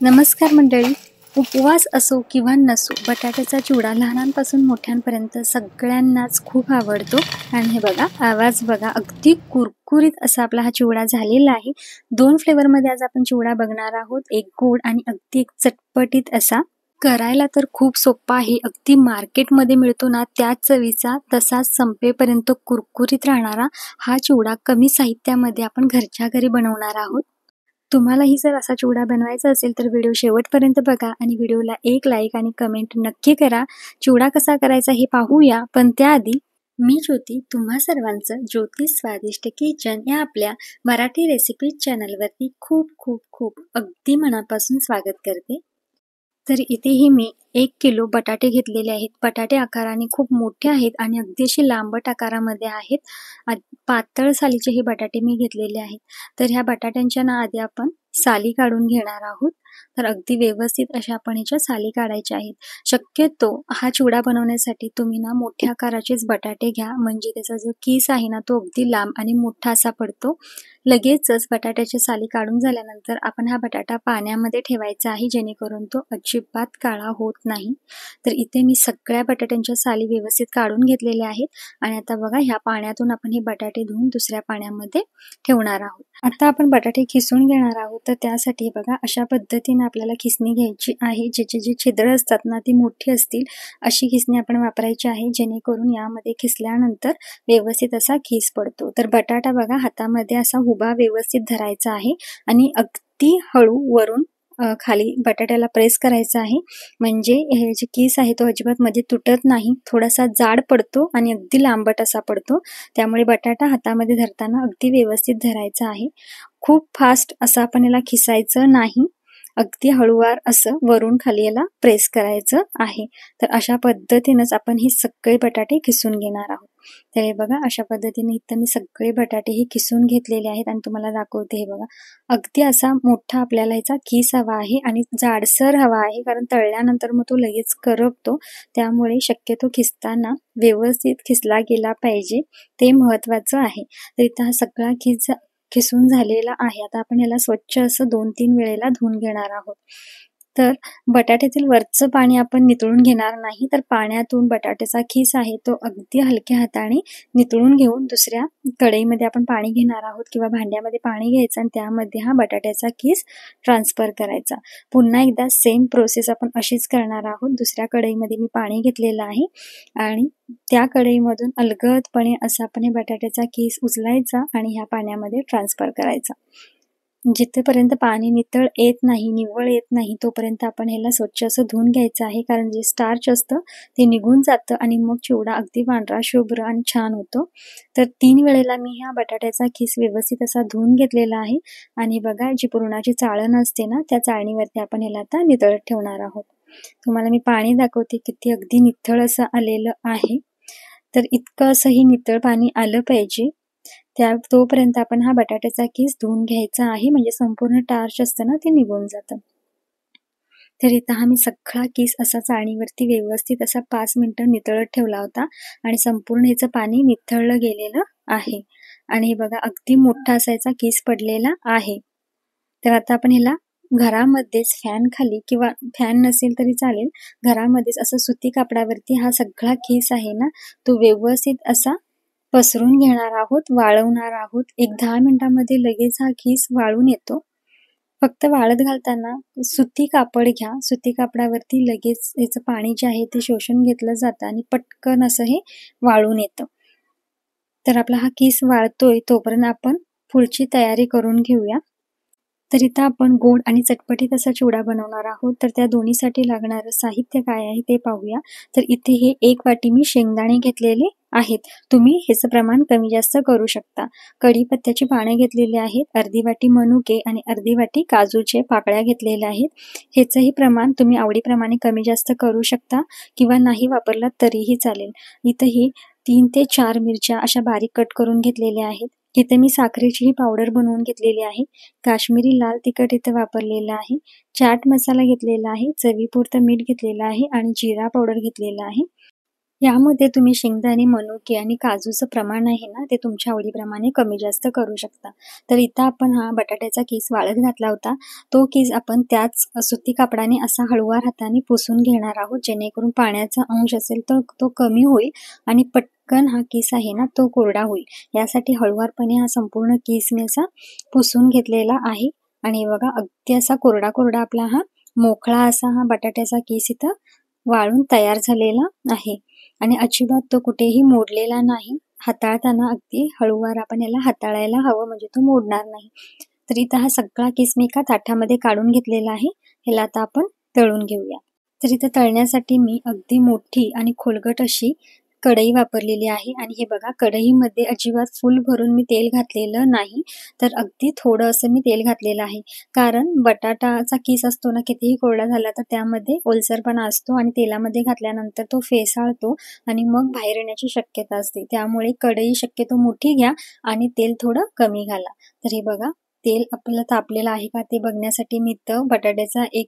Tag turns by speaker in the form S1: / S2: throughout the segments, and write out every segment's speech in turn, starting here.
S1: नमस्कार मंडळी. उपवास असो किंवा नसो, बटाट्याचा चिवडा लहानांपासून मोठ्यांपर्यंत सगळ्यांनाच खूप आवडतो. आणि हे बघा, आवाज बघा, अगदी कुरकुरीत असा आपला हा चिवडा झालेला आहे. 2 फ्लेवरमध्ये आज आपण चिवडा बघणार आहोत, एक गोड आणि अगदी एक चटपटीत असा. करायला तर खूप सोपा आहे. अगदी मार्केटमध्ये मिळतो ना त्याच चवीचा, तसाच संपेपर्यंत कुरकुरीत राहणारा हा चिवडा कमी साहित्यामध्ये आपण घरच्या घरी बनवणार आहोत. तुम्हालाही जर असा चिवडा बनवायचा असेल तर व्हिडिओ शेवटपर्यंत बघा आणि व्हिडिओला एक लाईक आणि कमेंट नक्की करा. चिवडा कसा करायचा हे पाहूया, पण त्याआधी मी ज्योती तुम्हा सर्वांचं ज्योती स्वादिष्ट किचन या आपल्या मराठी रेसिपी चॅनलवरती खूप खूप खूप अगदी मनापासून स्वागत करते. तर इथेही मी 1 किलो बटाटे घेतलेले आहेत. बटाटे आकाराने खूप मोठे आहेत आणि अगदी असे लांबट आकारामध्ये आहेत. पातळ सालीचे हे बटाटे मी घेतलेले आहेत. तर ह्या बटाट्यांच्या ना आधी आपण साली काढून घेणार आहोत. तर अगदी व्यवस्थित अशा आपण ह्याच्या साली काढायच्या आहेत. शक्यतो हा चिवडा बनवण्यासाठी तुम्ही ना मोठ्या आकाराचेच बटाटे घ्या, म्हणजे त्याचा जो कीस आहे ना तो अगदी लांब आणि मोठा असा पडतो. लगेचच बटाट्याच्या साली काढून झाल्यानंतर आपण हा बटाटा पाण्यामध्ये ठेवायचा आहे, जेणेकरून तो अजिबात काळा होत नाही. तर इथे मी सगळ्या बटाट्यांच्या साली व्यवस्थित काढून घेतलेल्या आहेत आणि आता बघा ह्या पाण्यातून आपण हे बटाटे धुवून दुसऱ्या पाण्यामध्ये ठेवणार आहोत. आता आपण बटाटे खिसून घेणार आहोत. तर त्यासाठी बघा अशा पद्धतीने आपल्याला खिसणी घ्यायची आहे. ज्याचे जे छिद्र असतात ना ती मोठी असतील अशी खिसणी आपण वापरायची आहे, जेणेकरून यामध्ये खिसल्यानंतर व्यवस्थित असा खीस पडतो. तर बटाटा बघा हातामध्ये असा उभा व्यवस्थित धरायचा आहे आणि अगदी हळू वरून खाली बटाट्याला प्रेस करायचा आहे, म्हणजे हे जे कीस आहे तो अजिबात मध्ये तुटत नाही. थोडासा जाड पडतो आणि अगदी लांबट असा पडतो, त्यामुळे बटाटा हातामध्ये धरताना अगदी व्यवस्थित धरायचा आहे. खूप फास्ट असं आपण याला खिसायचं नाही, अगदी हळूवार असं वरून खाली याला प्रेस करायचं आहे. तर अशा पद्धतीनेच आपण हे सगळे बटाटे खिसून घेणार आहोत. तर हे बघा अशा पद्धतीने इथं मी सगळे बटाटे हे खिसून घेतलेले आहेत आणि तुम्हाला दाखवते. हे बघा अगदी असा मोठा आपल्याला ह्याचा कीस हवा आहे आणि जाडसर हवा आहे, कारण तळल्यानंतर मग तो लगेच करपतो. त्यामुळे शक्यतो खिसताना व्यवस्थित खिसला गेला पाहिजे, ते महत्वाचं आहे. तर इथं हा सगळा खिसून झालेला आहे. आता आपण याला स्वच्छ असं 2-3 वेळेला धुवून घेणार आहोत. तर बटाट्यातील वरचं पाणी आपण नितळून घेणार नाही, तर पाण्यातून बटाट्याचा खीस आहे तो अगदी हलक्या हाताने नितळून घेऊन दुसऱ्या कढईमध्ये आपण पाणी घेणार आहोत किंवा भांड्यामध्ये पाणी घ्यायचं आणि त्यामध्ये हा बटाट्याचा खीस ट्रान्सफर करायचा. पुन्हा एकदा सेम प्रोसेस आपण अशीच करणार आहोत. दुसऱ्या कढईमध्ये मी पाणी घेतलेलं आहे आणि त्या कढईमधून अलगदपणे असा आपण हे बटाट्याचा खीस उचलायचा आणि ह्या पाण्यामध्ये ट्रान्सफर करायचा. जिथेपर्यंत पाणी निव्वळ येत नाही तोपर्यंत आपण ह्याला स्वच्छ असं धुवून घ्यायचं आहे, कारण जे स्टार्च असतं ते निघून जातं आणि मग चिवडा अगदी पांढरा शुभ्र आणि छान होतो. तर 3 वेळेला मी हा बटाट्याचा खीस व्यवस्थित असा धुवून घेतलेला आहे आणि बघा जी पुरणाची चाळण असते ना त्या चाळणीवरती आपण ह्याला आता नितळत ठेवणार आहोत. तुम्हाला मी पाणी दाखवते, किती अगदी नितळ असं आलेलं आहे. तर इतकं असं हे नितळ पाणी आलं पाहिजे. तोपर्यंत आपण हा बटाट्याचा खीस धुवून घ्यायचा आहे, म्हणजे संपूर्ण टार्च असतं ना ते निघून जातं. तर इथं हा मी सगळा खीस असा चाळणीवरती व्यवस्थित असा 5 मिनिटं नितळत ठेवला होता आणि संपूर्ण ह्याचं पाणी निथळलं गेलेलं आहे. आणि हे बघा अगदी मोठा असायचा खीस पडलेला आहे. तर आता आपण ह्याला घरामध्येच फॅन खाली किंवा फॅन नसेल तरी चालेल, घरामध्येच असं सुती कापडावरती हा सगळा खीस आहे ना तो व्यवस्थित असा पसरून घेणार आहोत, वाळवणार आहोत. एक 10 मिनिटांमध्ये लगेच हा खीस वाळून येतो. फक्त वाळत घालताना सुती कापड घ्या. सुती कापडावरती लगेच याचं पाणी जे आहे ते शोषून घेतलं जातं आणि पटकन असं हे वाळून येतं. तर आपला हा खीस वाळतोय तोपर्यंत आपण पुढची तयारी करून घेऊया. तर इथं आपण गोड आणि चटपटीत असा चिवडा बनवणार आहोत. तर त्या दोन्हीसाठी लागणारं साहित्य काय आहे ते पाहूया. तर इथे हे 1 वाटी मी शेंगदाणे घेतलेले आहेत. तुम्ही ह्याचं प्रमाण कमी जास्त करू शकता. कढीपत्त्याची पाने घेतलेली आहेत, अर्धी वाटी मनुके आणि अर्धी वाटी काजूचे पाकळ्या घेतलेल्या आहेत. ह्याचंही प्रमाण तुम्ही आवडीप्रमाणे कमी जास्त करू शकता किंवा नाही वापरलात तरीही चालेल. इथं ही 3 ते 4 मिरच्या अशा बारीक कट करून घेतलेल्या आहेत. इथे मी साखरेचीही पावडर बनवून घेतलेली आहे. काश्मीरी लाल तिखट इथे वापरलेलं आहे. चाट मसाला घेतलेला आहे, चवीपुरतं मीठ घेतलेलं आहे आणि जिरा पावडर घेतलेला आहे. यामध्ये तुम्ही शेंगदाणे, मनुके आणि काजूचं प्रमाण आहे ना, ते तुमच्या आवडीप्रमाणे कमी जास्त करू शकता. तर इथं आपण हा बटाट्याचा किस वाळत घातला होता. तो किस आपण त्याच सुती कापडाने असा हळूवार हाताने पुसून घेणार आहोत, जेणेकरून पाण्याचा अंश असेल तर तो कमी होईल आणि पटकन हा किस आहे ना, तो कोरडा होईल. यासाठी हळूवारपणे हा संपूर्ण किस मी असा पुसून घेतलेला आहे. आणि बघा अगदी असा कोरडा आपला हा मोकळा असा हा बटाट्याचा किस इथं वाळून तयार झालेला आहे. आणि अजिबात तो कुठेही मोडलेला नाही. हाताळताना अगदी हळूवार आपण याला हाताळायला हवं, म्हणजे तो मोडणार नाही. तर इथं हा सगळा किस मी एका ताटामध्ये काढून घेतलेला आहे. ह्याला आता आपण तळून घेऊया. तर इथं तळण्यासाठी मी अगदी मोठी आणि खोलगट अशी कढई वापरलेली आहे. आणि हे बघा, कढईमध्ये अजिबात फुल भरून मी तेल घातलेलं नाही, तर अगदी थोडं असं मी तेल घातलेलं आहे. कारण बटाटाचा किस असतो ना, कितीही कोरडा झाला तर त्यामध्ये ओलसरपणा असतो आणि तेलामध्ये घातल्यानंतर तो फेसाळतो आणि मग बाहेर येण्याची शक्यता असते. त्यामुळे कढई शक्यतो मोठी घ्या आणि तेल थोडं कमी घाला. तर हे बघा, तेल आपलं तापलेलं आहे का ते बघण्यासाठी मी इथं बटाट्याचा एक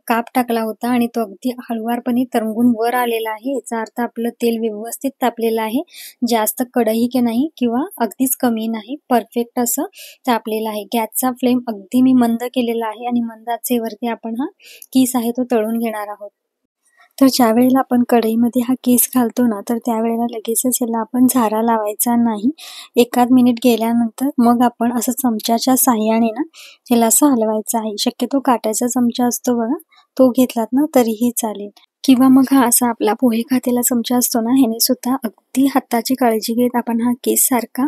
S1: काप टाकला होता आणि तो अगदी हळुवारपणे तरंगून वर आलेला आहे. याचा अर्थ आपलं तेल व्यवस्थित तापलेलं आहे. जास्त कढई की नाही किंवा अगदीच कमी नाही, परफेक्ट असं तापलेलं आहे. गॅसचा फ्लेम अगदी मी मंद केलेला आहे आणि मंद आचेवरती आपण हा किस आहे तो तळून घेणार आहोत. तर ज्या वेळेला आपण कढईमध्ये हा किस घालतो ना, तर त्यावेळेला लगेचच याला आपण झारा लावायचा नाही. एखाद मिनिट गेल्यानंतर मग आपण असं चमच्याच्या साहाय्याने ना याला असं हलवायचं आहे. शक्यतो काट्याचा चमचा असतो बघा, तो घेतलात ना तरीही चालेल. किंवा मग हा असा आपला पोहे खातेला चमचा असतो ना, ह्याने सुद्धा अगदी हाताची काळजी घेत आपण हा किस सारखा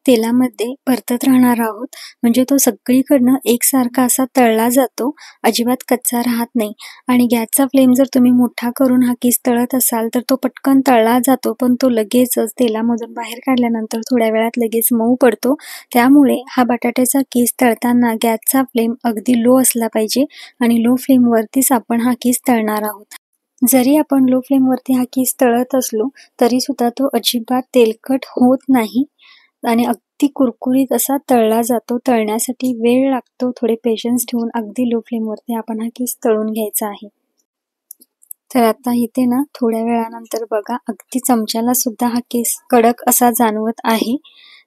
S1: तेलामध्ये परतत राहणार आहोत. म्हणजे तो सगळीकडनं एकसारखा असा तळला जातो, अजिबात कच्चा राहत नाही. आणि गॅसचा फ्लेम जर तुम्ही मोठा करून हा किस तळत असाल तर तो पटकन तळला जातो, पण तो लगेचच तेलामधून बाहेर काढल्यानंतर थोड्या वेळात लगेच मऊ पडतो. त्यामुळे हा बटाट्याचा किस तळताना गॅसचा फ्लेम अगदी लो असला पाहिजे आणि लो फ्लेमवरतीच आपण हा किस तळणार आहोत. जरी आपण लो फ्लेमवरती हा किस तळत असलो तरी सुद्धा तो अजिबात तेलकट होत नाही आणि अगदी कुरकुरीत असा तळला जातो. तळण्यासाठी वेळ लागतो, थोडे पेशन्स ठेवून अगदी लो फ्लेमवरती आपण हा किस तळून घ्यायचा आहे. तर आता इथे ना थोड्या वेळानंतर बघा, अगदी चमच्याला सुद्धा हा किस कडक असा जाणवत आहे.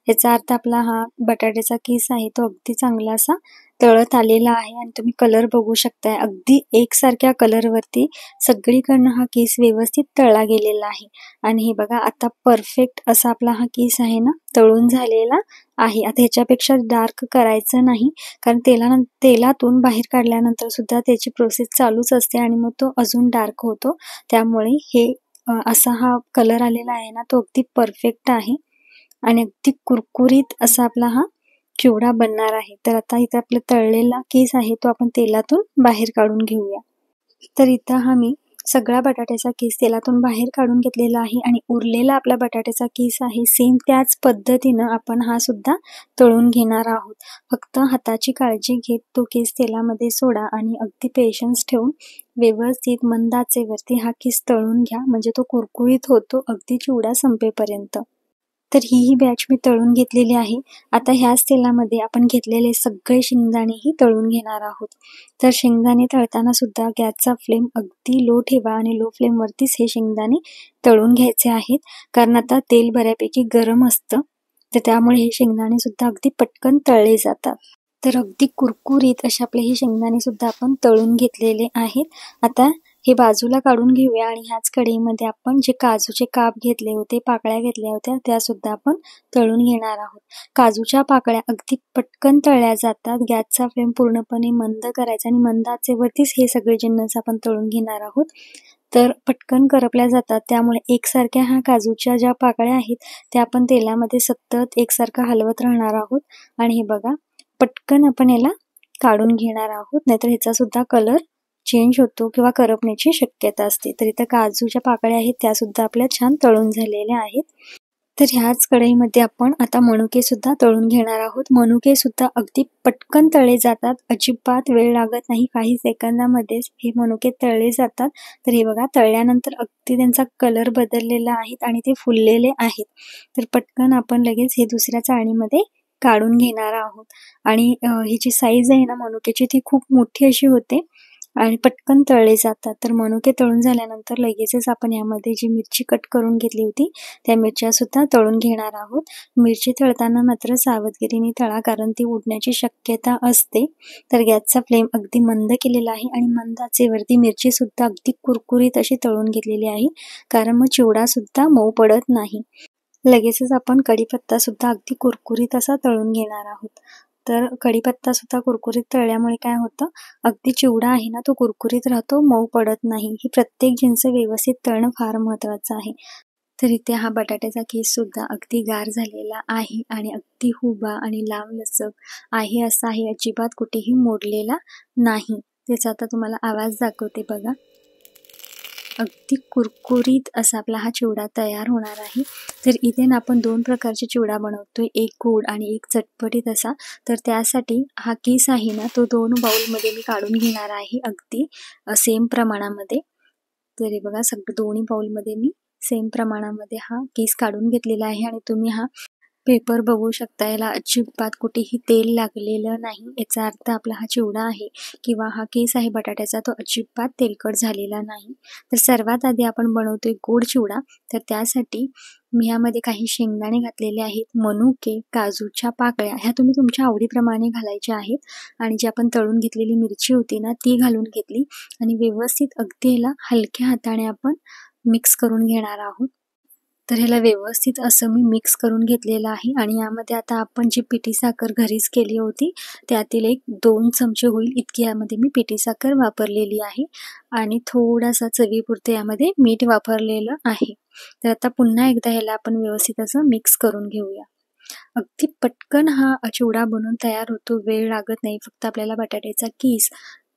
S1: याचा अर्थ आपला हा बटाट्याचा किस आहे तो अगदी चांगला असा तळत आलेला आहे. आणि तुम्ही कलर बघू शकताय, अगदी एकसारख्या कलरवरती सगळीकडनं हा किस व्यवस्थित तळला गेलेला आहे. आणि हे बघा, आता परफेक्ट असा आपला हा किस आहे ना तळून झालेला आहे. आता ह्याच्यापेक्षा डार्क करायचं नाही, कारण तेलातून बाहेर काढल्यानंतर सुद्धा त्याची प्रोसेस चालूच असते आणि मग तो अजून डार्क होतो. त्यामुळे हे असा हा कलर आलेला आहे ना, तो अगदी परफेक्ट आहे आणि अगदी कुरकुरीत असा आपला हा चिवडा बनणार आहे. तर आता इथं आपला तळलेला किस आहे तो आपण तेलातून बाहेर काढून घेऊया. तर इथं हा मी सगळा बटाट्याचा किस तेलातून बाहेर काढून घेतलेला आहे आणि उरलेला आपला बटाट्याचा किस आहे सेम त्याच पद्धतीनं आपण हा सुद्धा तळून घेणार आहोत. फक्त हाताची काळजी घेत तो किस तेलामध्ये सोडा आणि अगदी पेशन्स ठेवून व्यवस्थित मंद आचेवरती हा किस तळून घ्या, म्हणजे तो कुरकुरीत होतो अगदी चिवडा संपेपर्यंत. तर ही बॅच मी तळून घेतलेली आहे. आता ह्याच तेलामध्ये आपण घेतलेले सगळे शेंगदाणेही तळून घेणार आहोत. तर शेंगदाणे तळताना सुद्धा गॅसचा फ्लेम अगदी लो ठेवा आणि लो फ्लेमवरतीच हे शेंगदाणे तळून घ्यायचे आहेत, कारण आता तेल बऱ्यापैकी गरम असतं. तर त्यामुळे हे शेंगदाणे सुद्धा अगदी पटकन तळले जातात. तर अगदी कुरकुरीत असे आपले हे शेंगदाणे सुद्धा आपण तळून घेतलेले आहेत. आता हे बाजूला काढून घेऊया आणि ह्याच कढईमध्ये आपण जे काजूचे काप घेतले होते, पाकळ्या घेतल्या होत्या, त्या सुद्धा आपण तळून घेणार आहोत. काजूच्या पाकळ्या अगदी पटकन तळल्या जातात. गॅसचा फ्लेम पूर्णपणे मंद करायचा आणि मंद आचेवरतीच हे सगळे जिन्नस आपण तळून घेणार आहोत. तर पटकन करपल्या जातात. त्यामुळे एकसारख्या ह्या काजूच्या ज्या पाकळ्या आहेत त्या आपण तेलामध्ये सतत एकसारखं हलवत राहणार आहोत. आणि हे बघा, पटकन आपण याला काढून घेणार आहोत, नाहीतर ह्याचा सुद्धा कलर चेंज होतो किंवा करपण्याची शक्यता असते. तर इथं काजूच्या पाकळ्या आहेत त्या सुद्धा आपल्या छान तळून झालेल्या आहेत. तर ह्याच कढईमध्ये आपण आता मनुके सुद्धा तळून घेणार आहोत. मनुके सुद्धा अगदी पटकन तळले जातात, अजिबात वेळ लागत नाही, काही सेकंदामध्येच हे मनुके तळले जातात. तर हे बघा, तळल्यानंतर अगदी त्यांचा कलर बदललेला आहे आणि ते फुललेले आहेत. तर पटकन आपण लगेच हे दुसऱ्या चाळणीमध्ये काढून घेणार आहोत. आणि ही जी साईज आहे ना मनुक्याची ती खूप मोठी अशी होते, आणि पटकन तळले जातात. तर मनुके तळून झाल्यानंतर लगेचच आपण यामध्ये जी मिरची कट करून घेतली होती त्या मिरच्या सुद्धा तळून घेणार आहोत. मिरची तळताना मात्र सावधगिरीने तळा, कारण ती उडण्याची शक्यता असते. तर गॅसचा फ्लेम अगदी मंद केलेला आहे आणि मंद आचेवरती मिरची सुद्धा अगदी कुरकुरीत अशी तळून घेतलेली आहे, कारण मग चिवडा सुद्धा मऊ पडत नाही. लगेचच आपण कढीपत्ता सुद्धा अगदी कुरकुरीत असा तळून घेणार आहोत. तर कढीपत्ता सुद्धा कुरकुरीत तळल्यामुळे काय होतं, अगदी चिवडा आहे ना तो कुरकुरीत राहतो, मऊ पडत नाही. ही प्रत्येक जिन्स व्यवस्थित तळणं फार महत्त्वाचं आहे. तर इथे हा बटाट्याचा कीस सुद्धा अगदी गार झालेला आहे आणि अगदी उभा आणि लांबलचक आहे असा आहे, अजिबात कुठेही मोडलेला नाही. त्याचा आता तुम्हाला आवाज दाखवते बघा. अगदी कुरकुरीत असा आपला हा चिवडा तयार होणार आहे. तर इथे ना आपण 2 प्रकारचे चिवडा बनवतोय, एक गोड आणि एक चटपटीत असा. तर त्यासाठी हा कीस आहे ना तो 2 बाउलमध्ये मी काढून घेणार आहे, अगदी सेम प्रमाणामध्ये. तर हे बघा, सगळं दोन्ही बाउलमध्ये मी सेम प्रमाणामध्ये हा कीस काढून घेतलेला आहे आणि तुम्ही हा पेपर बघू शकता, याला अजिबात कुठेही तेल लागलेलं नाही. याचा अर्थ आपला हा चिवडा आहे किंवा हा केस आहे बटाट्याचा तो अजिबात तेलकट झालेला नाही. तर सर्वात आधी आपण बनवतोय गोड चिवडा. तर त्यासाठी मी यामध्ये काही शेंगदाणे घातलेले आहेत, मनुके, काजूच्या पाकळ्या ह्या तुम्ही तुमच्या आवडीप्रमाणे घालायच्या आहेत आणि जी आपण तळून घेतलेली मिरची होती ना ती घालून घेतली आणि व्यवस्थित अगदी याला हलक्या हाताने आपण मिक्स करून घेणार आहोत. तर ह्याला व्यवस्थित असं मी मिक्स करून घेतलेलं आहे आणि यामध्ये आता आपण जी पिठी साखर घरीच केली होती त्यातील 1-2 चमचे होईल इतकी यामध्ये मी पिठी साखर वापरलेली आहे आणि थोडासा चवीपुरते यामध्ये मीठ वापरलेलं आहे. तर आता पुन्हा एकदा ह्याला आपण व्यवस्थित असं मिक्स करून घेऊया. अगदी पटकन हा चिवडा बनून तयार होतो, वेळ लागत नाही. फक्त आपल्याला बटाट्याचा कीस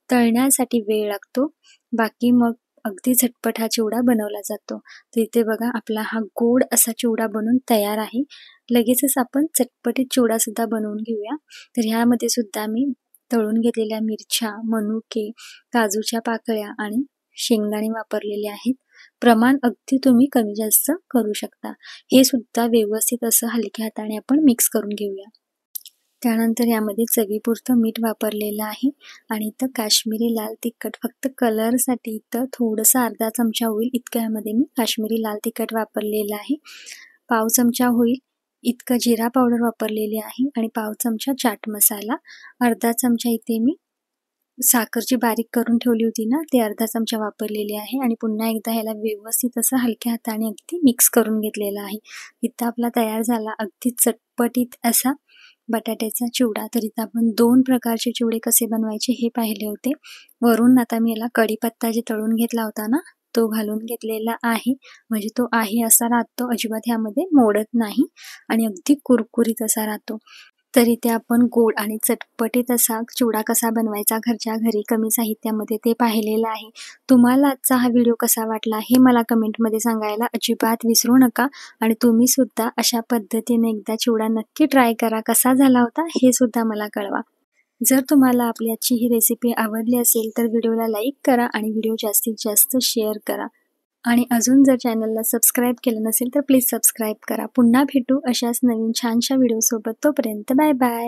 S1: तळण्यासाठी वेळ लागतो, बाकी मग अगदी झटपट हा चिवडा बनवला जातो. तर इथे बघा आपला हा गोड असा चिवडा बनून तयार आहे. लगेचच आपण चटपटीत चिवडा सुद्धा बनवून घेऊया. तर ह्यामध्ये सुद्धा मी तळून घेतलेल्या मिरच्या, मनुके, काजूच्या पाकळ्या आणि शेंगदाणे वापरलेले आहेत. प्रमाण अगदी तुम्ही कमी जास्त करू शकता. हे सुद्धा व्यवस्थित असं हलक्या हाताने आपण मिक्स करून घेऊया. त्यानंतर यामध्ये चवीपुरतं मीठ वापरलेलं आहे आणि इथं काश्मीरी लाल तिखट फक्त कलरसाठी इथं थोडंसं अर्धा चमचा होईल इतकं यामध्ये मी काश्मीरी लाल तिखट वापरलेलं आहे. पाव चमचा होईल इतकं जिरा पावडर वापरलेली आहे आणि पाव चमचा चाट मसाला, अर्धा चमचा इथे मी साखर जी बारीक करून ठेवली होती ना ते अर्धा चमचा वापरलेली आहे आणि पुन्हा एकदा ह्याला व्यवस्थित असं हलक्या हाताने अगदी मिक्स करून घेतलेलं आहे. इथं आपला तयार झाला अगदी चटपटीत असा बटाट्याचा चिवडा. तर इथं आपण 2 प्रकारचे चिवडे कसे बनवायचे हे पाहिले होते. वरून आता मी याला कढीपत्ता जे तळून घेतला होता ना तो घालून घेतलेला आहे, म्हणजे तो आहे असा राहतो, अजिबात ह्यामध्ये मोडत नाही आणि अगदी कुरकुरीत असा राहतो. तर इथे आपण गोड आणि चटपटीत असा चिवडा कसा बनवायचा घरच्या घरी कमी साहित्यामध्ये ते पाहिलेलं आहे. तुम्हाला आजचा हा व्हिडिओ कसा वाटला हे मला कमेंटमध्ये सांगायला अजिबात विसरू नका आणि तुम्ही सुद्धा अशा पद्धतीने एकदा चिवडा नक्की ट्राय करा. कसा झाला होता हे सुद्धा मला कळवा. जर तुम्हाला आपली आजची ही रेसिपी आवडली असेल तर व्हिडिओला लाईक करा आणि व्हिडिओ जास्तीत जास्त शेअर करा आणि अजून जर चॅनलला सबस्क्राईब केलं नसेल तर प्लीज सबस्क्राईब करा. पुन्हा भेटू अशाच नवीन छानशा व्हिडिओसोबत. तोपर्यंत बाय बाय.